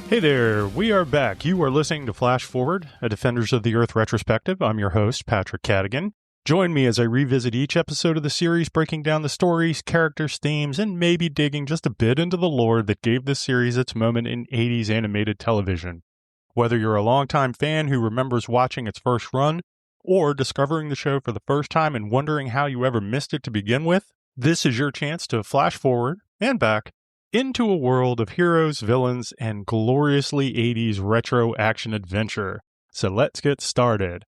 Hey there, we are back. You are listening to Flash Forward, a Defenders of the Earth retrospective. I'm your host, Patrick Cadigan. Join me as I revisit each episode of the series, breaking down the stories, characters, themes, and maybe digging just a bit into the lore that gave this series its moment in 80s animated television. Whether you're a longtime fan who remembers watching its first run, or discovering the show for the first time and wondering how you ever missed it to begin with, this is your chance to flash forward and back into a world of heroes, villains, and gloriously 80s retro action adventure. So let's get started.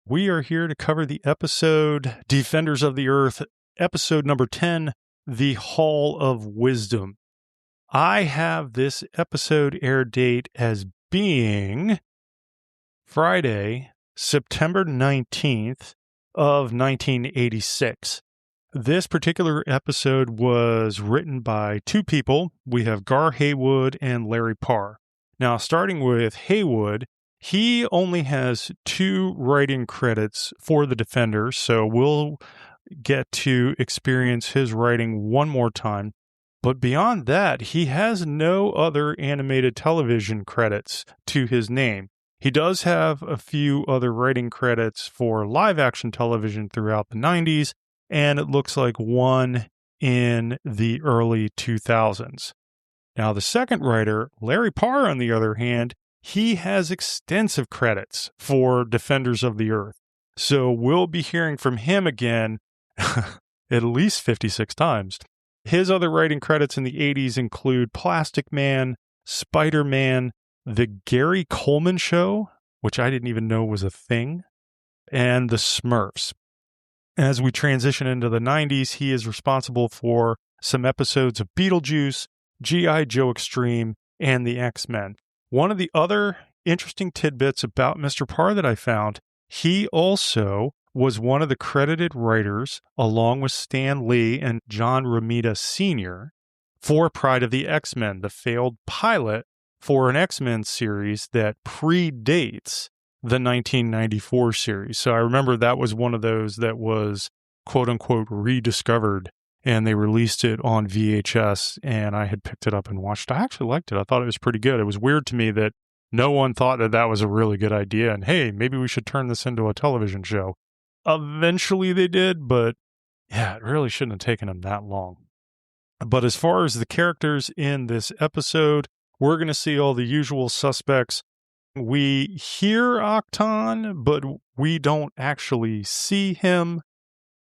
We are here to cover the episode Defenders of the Earth, episode number 10, The Hall of Wisdom. I have this episode air date as being Friday, September 19th of 1986. This particular episode was written by two people. We have Gar Haywood and Larry Parr. Now, starting with Haywood, he only has 2 writing credits for the Defenders, so we'll get to experience his writing one more time. But beyond that, he has no other animated television credits to his name. He does have a few other writing credits for live-action television throughout the 90s, and it looks like one in the early 2000s. Now, the second writer, Larry Parr, on the other hand, he has extensive credits for Defenders of the Earth. So we'll be hearing from him again at least 56 times. His other writing credits in the 80s include Plastic Man, Spider-Man, The Gary Coleman Show, which I didn't even know was a thing, and The Smurfs. As we transition into the 90s, he is responsible for some episodes of Beetlejuice, G.I. Joe Extreme, and the X-Men. One of the other interesting tidbits about Mr. Parr that I found, he also was one of the credited writers, along with Stan Lee and John Romita Sr., for Pride of the X-Men, the failed pilot for an X-Men series that predates the 1994 series. So I remember that was one of those that was quote-unquote rediscovered, and they released it on VHS, and I had picked it up and watched. I actually liked it. I thought it was pretty good. It was weird to me that no one thought that that was a really good idea, and hey, maybe we should turn this into a television show. Eventually they did, but yeah, it really shouldn't have taken them that long. But as far as the characters in this episode, we're going to see all the usual suspects. We hear Octon, but we don't actually see him.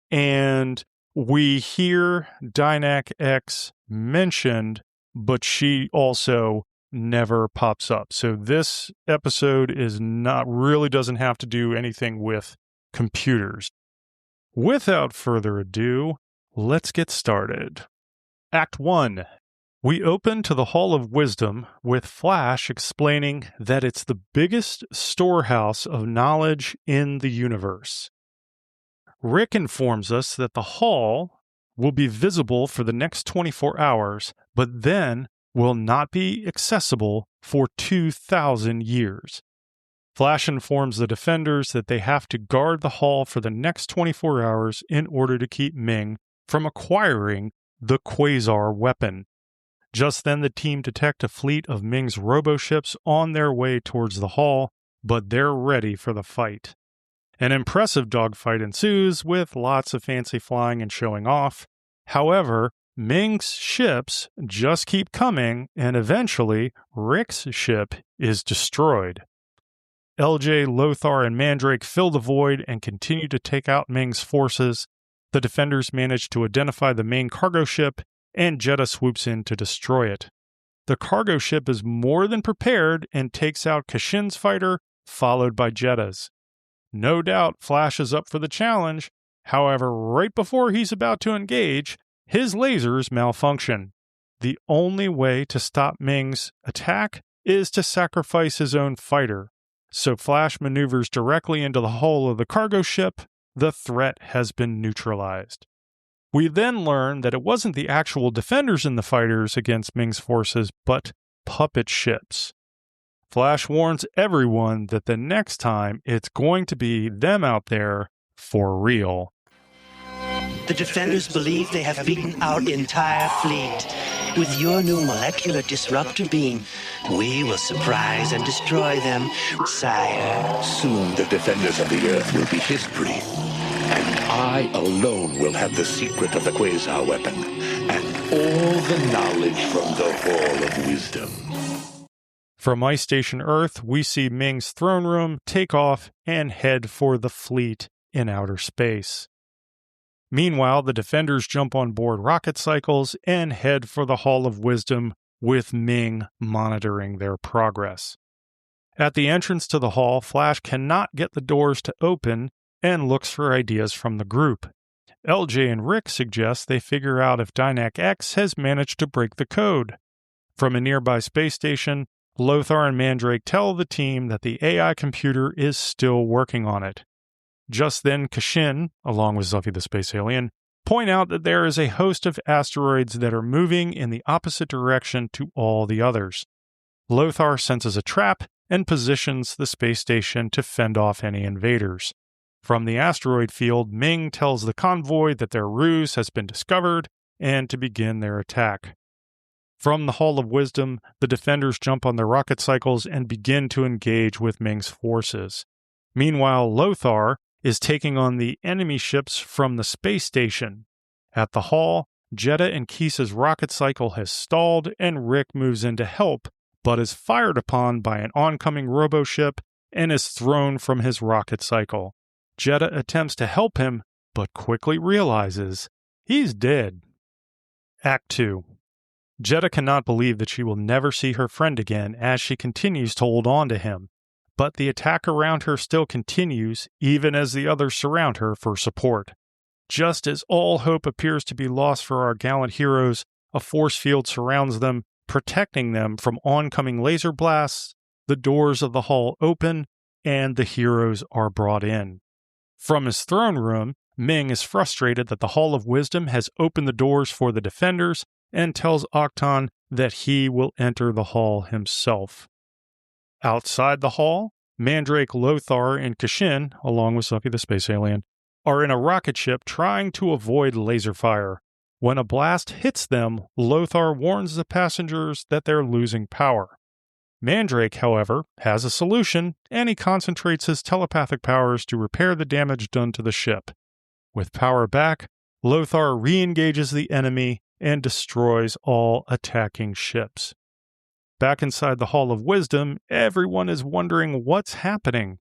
And we hear Dynak X mentioned, but she also never pops up. So this episode doesn't have to do anything with computers. Without further ado, let's get started. Act 1. We open to the Hall of Wisdom with Flash explaining that it's the biggest storehouse of knowledge in the universe. Rick informs us that the hall will be visible for the next 24 hours, but then will not be accessible for 2,000 years. Flash informs the Defenders that they have to guard the hall for the next 24 hours in order to keep Ming from acquiring the Quasar weapon. Just then, the team detect a fleet of Ming's roboships on their way towards the hall, but they're ready for the fight. An impressive dogfight ensues, with lots of fancy flying and showing off. However, Ming's ships just keep coming, and eventually, Rick's ship is destroyed. LJ, Lothar, and Mandrake fill the void and continue to take out Ming's forces. The Defenders manage to identify the main cargo ship, and Jedda swoops in to destroy it. The cargo ship is more than prepared and takes out Kashin's fighter, followed by Jedda's. No doubt Flash is up for the challenge. However, right before he's about to engage, his lasers malfunction. The only way to stop Ming's attack is to sacrifice his own fighter. So Flash maneuvers directly into the hull of the cargo ship. The threat has been neutralized. We then learn that it wasn't the actual Defenders in the fighters against Ming's forces, but puppet ships. Flash warns everyone that the next time it's going to be them out there for real. The Defenders believe they have beaten our entire fleet. With your new molecular disruptor beam, we will surprise and destroy them, sire. Soon the defenders of the Earth will be history. And I alone will have the secret of the quasar weapon and all the knowledge from the Hall of Wisdom. From Ice Station Earth, we see Ming's throne room take off and head for the fleet in outer space. Meanwhile, the defenders jump on board rocket cycles and head for the Hall of Wisdom, with Ming monitoring their progress. At the entrance to the hall, Flash cannot get the doors to open and looks for ideas from the group. LJ and Rick suggest they figure out if Dynak X has managed to break the code. From a nearby space station, Lothar and Mandrake tell the team that the AI computer is still working on it. Just then, Kashin, along with Zuffy the space alien, point out that there is a host of asteroids that are moving in the opposite direction to all the others. Lothar senses a trap and positions the space station to fend off any invaders. From the asteroid field, Ming tells the convoy that their ruse has been discovered and to begin their attack. From the Hall of Wisdom, the defenders jump on their rocket cycles and begin to engage with Ming's forces. Meanwhile, Lothar is taking on the enemy ships from the space station. At the hall, Jedda and Kisa's rocket cycle has stalled and Rick moves in to help, but is fired upon by an oncoming robo-ship and is thrown from his rocket cycle. Jedda attempts to help him, but quickly realizes he's dead. Act 2. Jedda cannot believe that she will never see her friend again as she continues to hold on to him, but the attack around her still continues even as the others surround her for support. Just as all hope appears to be lost for our gallant heroes, a force field surrounds them, protecting them from oncoming laser blasts. The doors of the hall open, and the heroes are brought in. From his throne room, Ming is frustrated that the Hall of Wisdom has opened the doors for the defenders and tells Octon that he will enter the hall himself. Outside the hall, Mandrake, Lothar, and Kashin, along with Zuffy the space alien, are in a rocket ship trying to avoid laser fire. When a blast hits them, Lothar warns the passengers that they're losing power. Mandrake, however, has a solution, and he concentrates his telepathic powers to repair the damage done to the ship. With power back, Lothar re-engages the enemy and destroys all attacking ships. Back inside the Hall of Wisdom, everyone is wondering what's happening.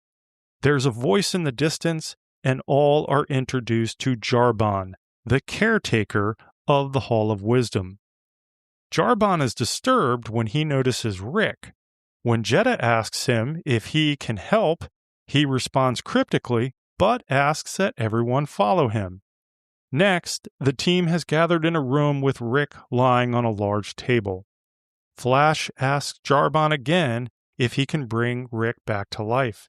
There's a voice in the distance, and all are introduced to Jarban, the caretaker of the Hall of Wisdom. Jarban is disturbed when he notices Rick. When Jedda asks him if he can help, he responds cryptically, but asks that everyone follow him. Next, the team has gathered in a room with Rick lying on a large table. Flash asks Jarban again if he can bring Rick back to life.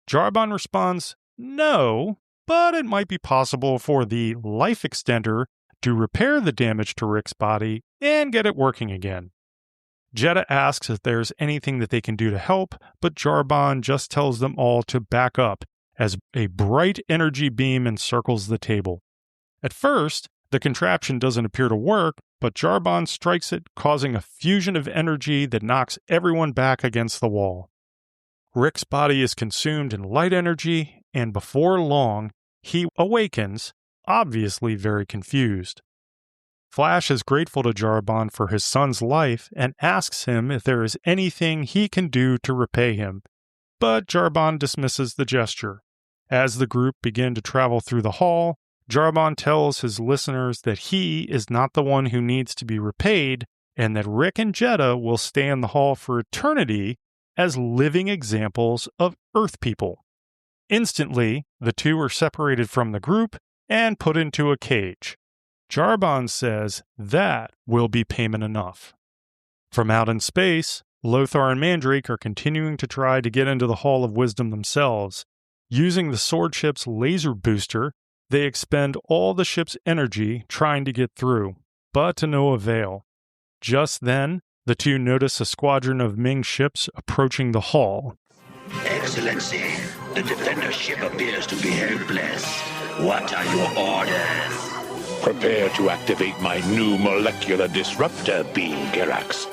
Jarban responds, no, but it might be possible for the life extender to repair the damage to Rick's body and get it working again. Jedda asks if there's anything that they can do to help, but Jarban just tells them all to back up as a bright energy beam encircles the table. At first, the contraption doesn't appear to work, but Jarban strikes it, causing a fusion of energy that knocks everyone back against the wall. Rick's body is consumed in light energy, and before long, he awakens, obviously very confused. Flash is grateful to Jarban for his son's life and asks him if there is anything he can do to repay him, but Jarban dismisses the gesture. As the group begin to travel through the hall, Jarban tells his listeners that he is not the one who needs to be repaid, and that Rick and Jedda will stay in the hall for eternity as living examples of Earth people. Instantly, the two are separated from the group and put into a cage. Jarban says that will be payment enough. From out in space, Lothar and Mandrake are continuing to try to get into the Hall of Wisdom themselves. Using the sword ship's laser booster, they expend all the ship's energy trying to get through, but to no avail. Just then, the two notice a squadron of Ming ships approaching the hall. Excellency, the defender ship appears to be helpless. What are your orders? Prepare to activate my new molecular disruptor beam, Gerax.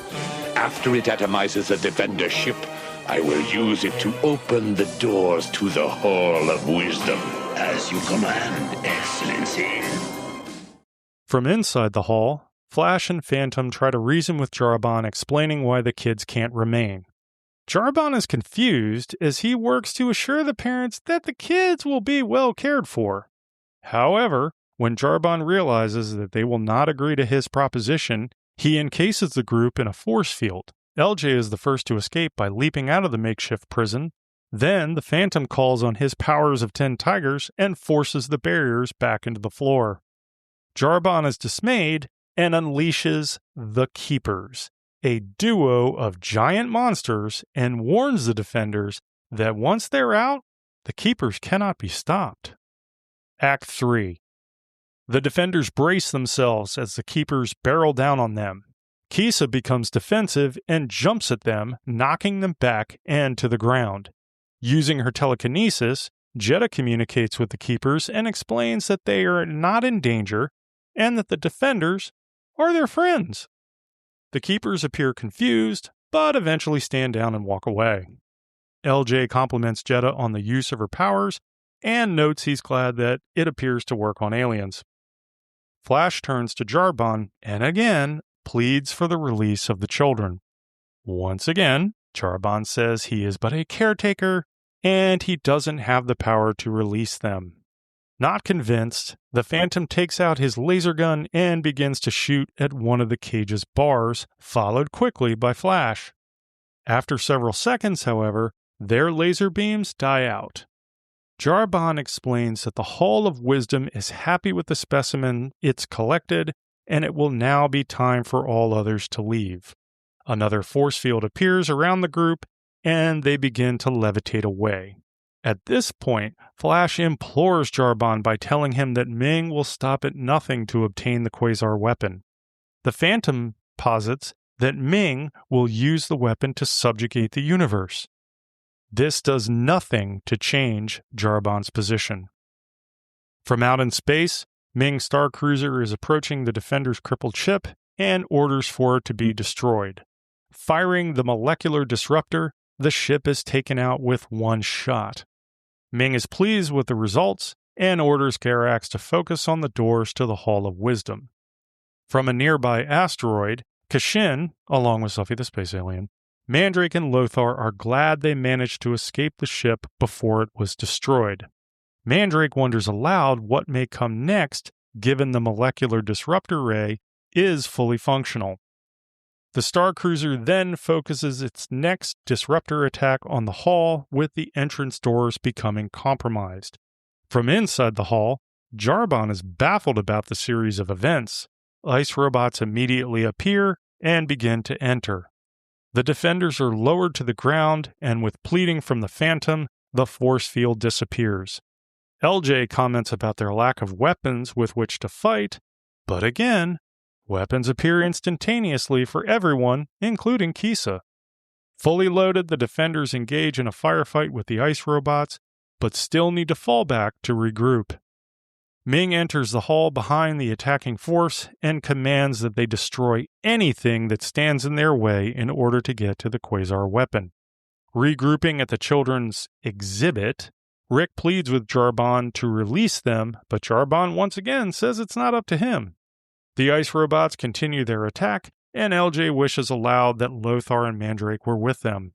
After it atomizes the Defender ship, I will use it to open the doors to the Hall of Wisdom. As you command, Excellency. From inside the hall, Flash and Phantom try to reason with Jarbon, explaining why the kids can't remain. Jarbon is confused as he works to assure the parents that the kids will be well cared for. However, when Jarbon realizes that they will not agree to his proposition, he encases the group in a force field. LJ is the first to escape by leaping out of the makeshift prison. Then the Phantom calls on his powers of 10 tigers and forces the barriers back into the floor. Jarbon is dismayed and unleashes the Keepers, a duo of giant monsters, and warns the Defenders that once they're out, the Keepers cannot be stopped. Act 3. The Defenders brace themselves as the Keepers barrel down on them. Kisa becomes defensive and jumps at them, knocking them back and to the ground. Using her telekinesis, Jedda communicates with the Keepers and explains that they are not in danger and that the Defenders are their friends. The Keepers appear confused, but eventually stand down and walk away. LJ compliments Jedda on the use of her powers and notes he's glad that it appears to work on aliens. Flash turns to Jarbon and again pleads for the release of the children. Once again, Jarbon says he is but a caretaker and he doesn't have the power to release them. Not convinced, the Phantom takes out his laser gun and begins to shoot at one of the cage's bars, followed quickly by Flash. After several seconds, however, their laser beams die out. Jarbon explains that the Hall of Wisdom is happy with the specimen it's collected, and it will now be time for all others to leave. Another force field appears around the group, and they begin to levitate away. At this point, Flash implores Jarbon by telling him that Ming will stop at nothing to obtain the Quasar weapon. The Phantom posits that Ming will use the weapon to subjugate the universe. This does nothing to change Jarbon's position. From out in space, Ming's star cruiser is approaching the Defender's crippled ship and orders for it to be destroyed. Firing the molecular disruptor, the ship is taken out with one shot. Ming is pleased with the results and orders Gerax to focus on the doors to the Hall of Wisdom. From a nearby asteroid, Kashin, along with Suffy the space alien, Mandrake and Lothar are glad they managed to escape the ship before it was destroyed. Mandrake wonders aloud what may come next, given the molecular disruptor ray is fully functional. The Star Cruiser then focuses its next disruptor attack on the Hall, with the entrance doors becoming compromised. From inside the Hall, Jarbon is baffled about the series of events. Ice robots immediately appear and begin to enter. The Defenders are lowered to the ground, and with pleading from the Phantom, the force field disappears. LJ comments about their lack of weapons with which to fight, but again, weapons appear instantaneously for everyone, including Kisa. Fully loaded, the Defenders engage in a firefight with the ice robots, but still need to fall back to regroup. Ming enters the hall behind the attacking force and commands that they destroy anything that stands in their way in order to get to the Quasar weapon. Regrouping at the children's exhibit, Rick pleads with Jarbon to release them, but Jarbon once again says it's not up to him. The ice robots continue their attack, and LJ wishes aloud that Lothar and Mandrake were with them.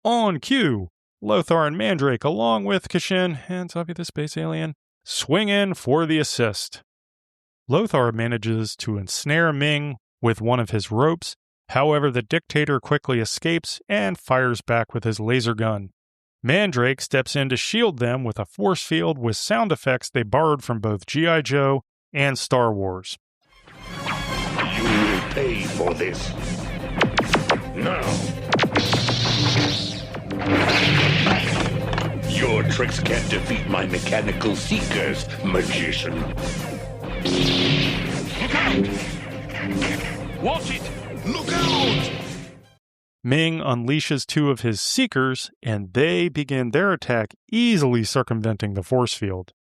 On cue, Lothar and Mandrake, along with Kashin and Suffy the space alien, swing in for the assist. Lothar manages to ensnare Ming with one of his ropes. However, the Dictator quickly escapes and fires back with his laser gun. Mandrake steps in to shield them with a force field with sound effects they borrowed from both G.I. Joe and Star Wars. You will pay for this. Now. Your tricks can't defeat my mechanical seekers, magician. Look out! Watch it! Look out! Ming unleashes two of his seekers, and they begin their attack, easily circumventing the force field.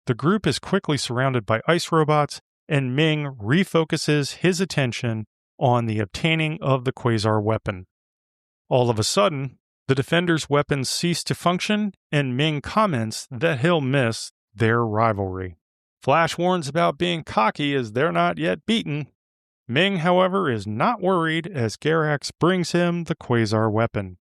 The group is quickly surrounded by ice robots, and Ming refocuses his attention on the obtaining of the quasar weapon. All of a sudden, the Defenders' weapons cease to function, and Ming comments that he'll miss their rivalry. Flash warns about being cocky as they're not yet beaten. Ming, however, is not worried as Garax brings him the quasar weapon.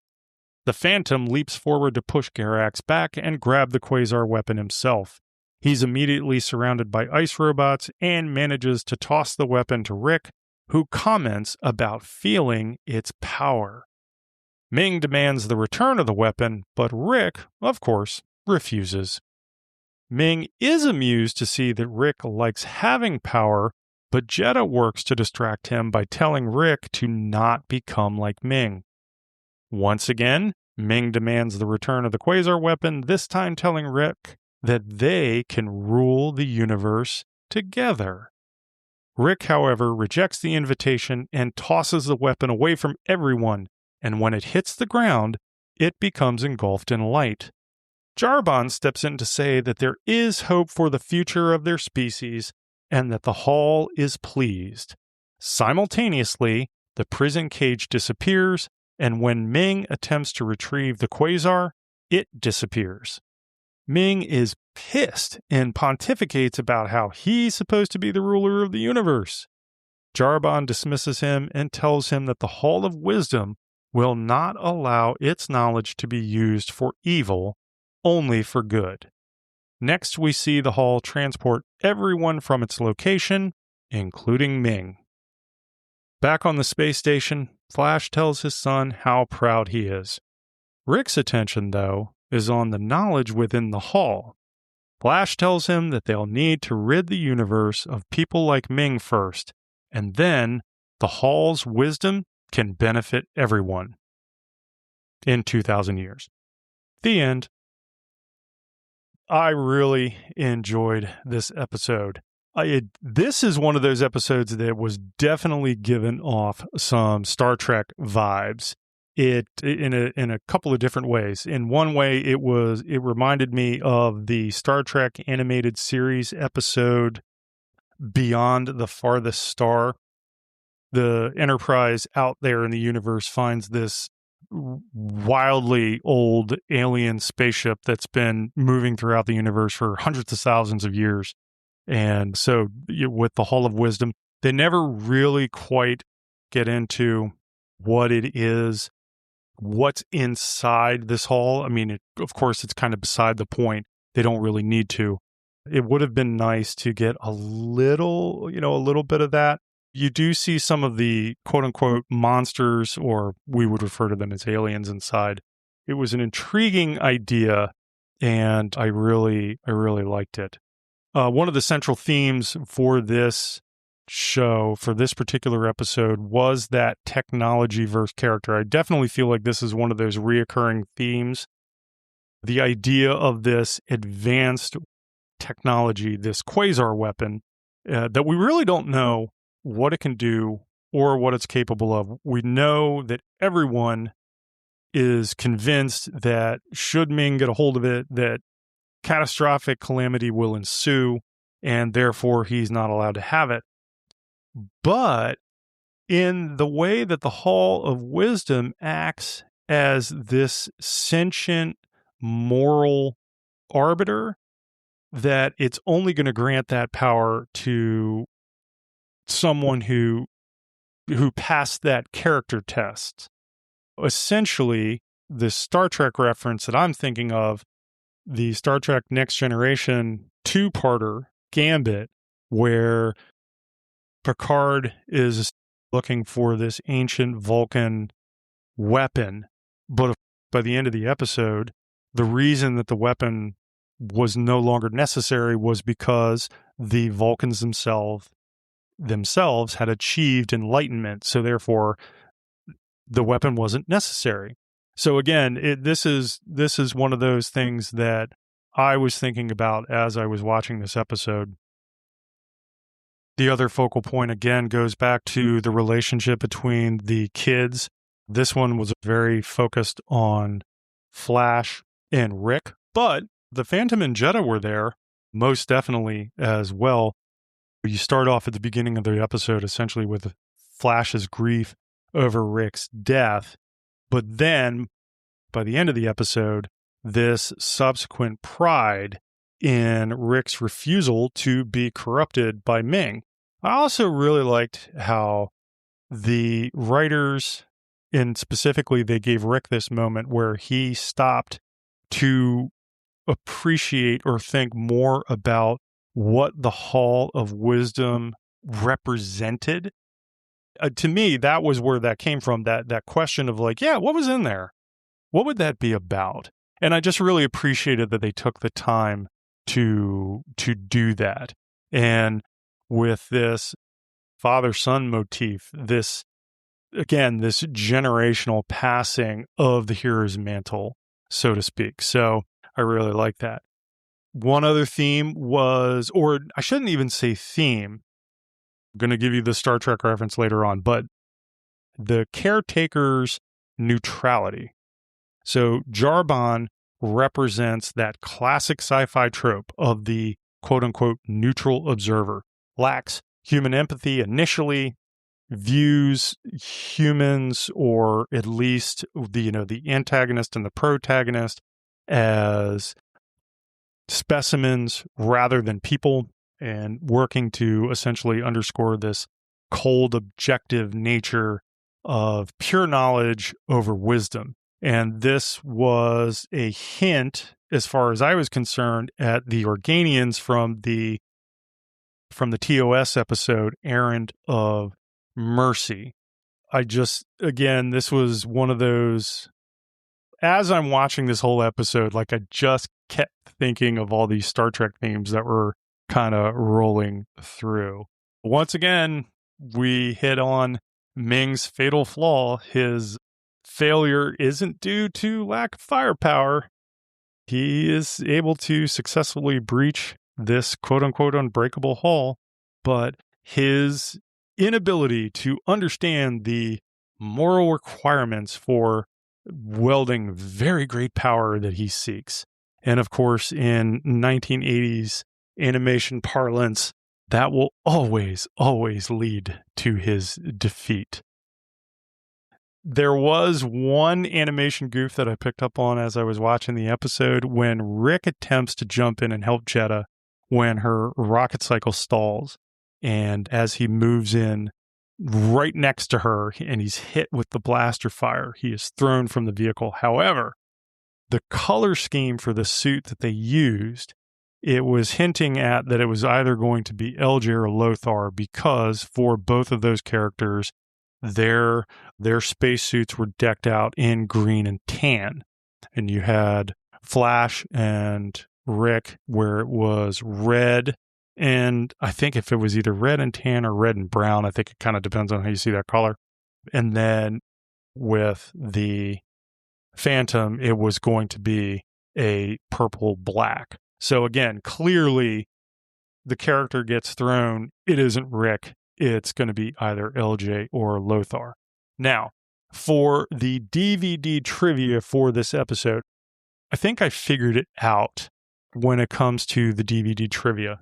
The Phantom leaps forward to push Garax back and grab the quasar weapon himself. He's immediately surrounded by ice robots and manages to toss the weapon to Rick, who comments about feeling its power. Ming demands the return of the weapon, but Rick, of course, refuses. Ming is amused to see that Rick likes having power, but Jedda works to distract him by telling Rick to not become like Ming. Once again, Ming demands the return of the quasar weapon, this time telling Rick that they can rule the universe together. Rick, however, rejects the invitation and tosses the weapon away from everyone, and when it hits the ground, it becomes engulfed in light. Jarbon steps in to say that there is hope for the future of their species and that the Hall is pleased. Simultaneously, the prison cage disappears, and when Ming attempts to retrieve the quasar, it disappears. Ming is pissed and pontificates about how he's supposed to be the ruler of the universe. Jarbon dismisses him and tells him that the Hall of Wisdom will not allow its knowledge to be used for evil, only for good. Next, we see the Hall transport everyone from its location, including Ming. Back on the space station, Flash tells his son how proud he is. Rick's attention, though, is on the knowledge within the Hall. Flash tells him that they'll need to rid the universe of people like Ming first, and then the Hall's wisdom can benefit everyone. In 2,000 years. The end. I really enjoyed this episode. This is one of those episodes that was definitely given off some Star Trek vibes. It in a couple of different ways. In one way, it reminded me of the Star Trek animated series episode Beyond the Farthest Star. The Enterprise out there in the universe finds this wildly old alien spaceship that's been moving throughout the universe for hundreds of thousands of years. And so with the Hall of Wisdom, they never really quite get into what it is, what's inside this hall. I mean, of course, it's kind of beside the point. They don't really need to. It would have been nice to get a little bit of that. You do see some of the quote-unquote monsters, or we would refer to them as aliens inside. It was an intriguing idea, and I really liked it. One of the central themes for this show, for this particular episode, was that technology versus character. I definitely feel like this is one of those reoccurring themes. The idea of this advanced technology, this quasar weapon, that we really don't know what it can do or what it's capable of. We know that everyone is convinced that should Ming get a hold of it, that catastrophic calamity will ensue, and therefore he's not allowed to have it. But in the way that the Hall of Wisdom acts as this sentient moral arbiter, that it's only going to grant that power to someone who passed that character test. Essentially, the Star Trek reference that I'm thinking of, the Star Trek Next Generation two-parter Gambit, where Picard is looking for this ancient Vulcan weapon, but by the end of the episode, the reason that the weapon was no longer necessary was because the Vulcans themselves had achieved enlightenment, so therefore the weapon wasn't necessary. So again, this is one of those things that I was thinking about as I was watching this episode. The other focal point again goes back to the relationship between the kids. This one was very focused on Flash and Rick, but the Phantom and Jedda were there most definitely as well. You start off at the beginning of the episode essentially with Flash's grief over Rick's death, but then by the end of the episode, this subsequent pride in Rick's refusal to be corrupted by Ming. I also really liked how the writers, and specifically they gave Rick this moment where he stopped to appreciate or think more about what the Hall of Wisdom represented. To me, that was where that came from, that question of like, yeah, what was in there? What would that be about? And I just really appreciated that they took the time to do that. And with this father-son motif, this generational passing of the hero's mantle, so to speak. So I really like that. One other theme was, or I shouldn't even say theme, I'm going to give you the Star Trek reference later on, but the caretaker's neutrality. So Jarban represents that classic sci-fi trope of the quote-unquote neutral observer. Lacks human empathy initially, views humans, or at least the antagonist and the protagonist, as specimens rather than people, and working to essentially underscore this cold, objective nature of pure knowledge over wisdom. And this was a hint, as far as I was concerned, at the Organians from the TOS episode, Errand of Mercy. This was one of those, as I'm watching this whole episode, like I just kept thinking of all these Star Trek themes that were kind of rolling through. Once again, we hit on Ming's fatal flaw. His failure isn't due to lack of firepower. He is able to successfully breach this quote-unquote unbreakable hull, but his inability to understand the moral requirements for wielding very great power that he seeks. And of course, in 1980s animation parlance, that will always, always lead to his defeat. There was one animation goof that I picked up on as I was watching the episode when Rick attempts to jump in and help Jedda when her rocket cycle stalls. And as he moves in right next to her and he's hit with the blaster fire, he is thrown from the vehicle. However, the color scheme for the suit that they used, it was hinting at that it was either going to be LJ or Lothar, because for both of those characters, their spacesuits were decked out in green and tan. And you had Flash and Rick where it was red. And I think if it was either red and tan or red and brown, I think it kind of depends on how you see that color. And then with the Phantom, it was going to be a purple black. So again, clearly the character gets thrown. It isn't Rick. It's going to be either LJ or Lothar. Now, for the DVD trivia for this episode, I think I figured it out when it comes to the DVD trivia.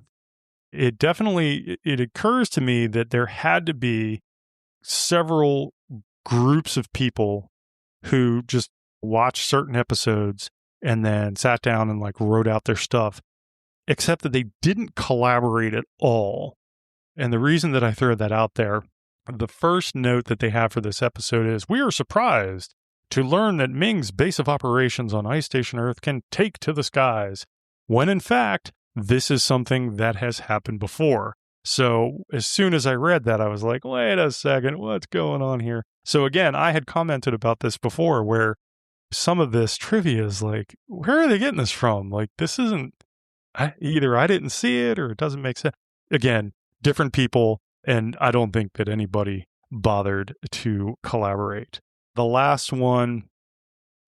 It occurs to me that there had to be several groups of people who just watched certain episodes and then sat down and wrote out their stuff, except that they didn't collaborate at all. And the reason that I throw that out there, the first note that they have for this episode is, "We are surprised to learn that Ming's base of operations on Ice Station Earth can take to the skies, when in fact, this is something that has happened before." So as soon as I read that, I was like, wait a second, what's going on here? So again, I had commented about this before, where some of this trivia is like, where are they getting this from? This isn't, either I didn't see it or it doesn't make sense. Again, different people, and I don't think that anybody bothered to collaborate. The last one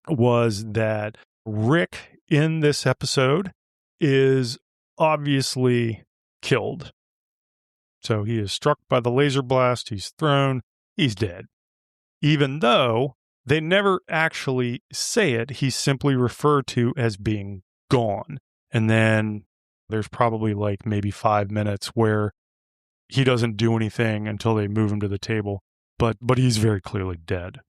was that Rick in this episode is obviously killed. So he is struck by the laser blast, he's thrown, he's dead. Even though they never actually say it, he's simply referred to as being gone. And then there's probably maybe 5 minutes where he doesn't do anything until they move him to the table, but he's very clearly dead.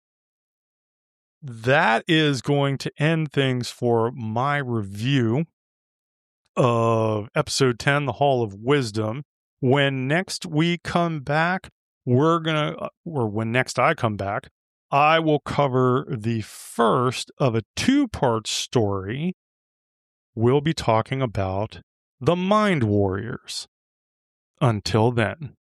That is going to end things for my review of episode 10, The Hall of Wisdom. When next we come back, when next I come back, I will cover the first of a 2-part story. We'll be talking about the Mind Warriors. Until then.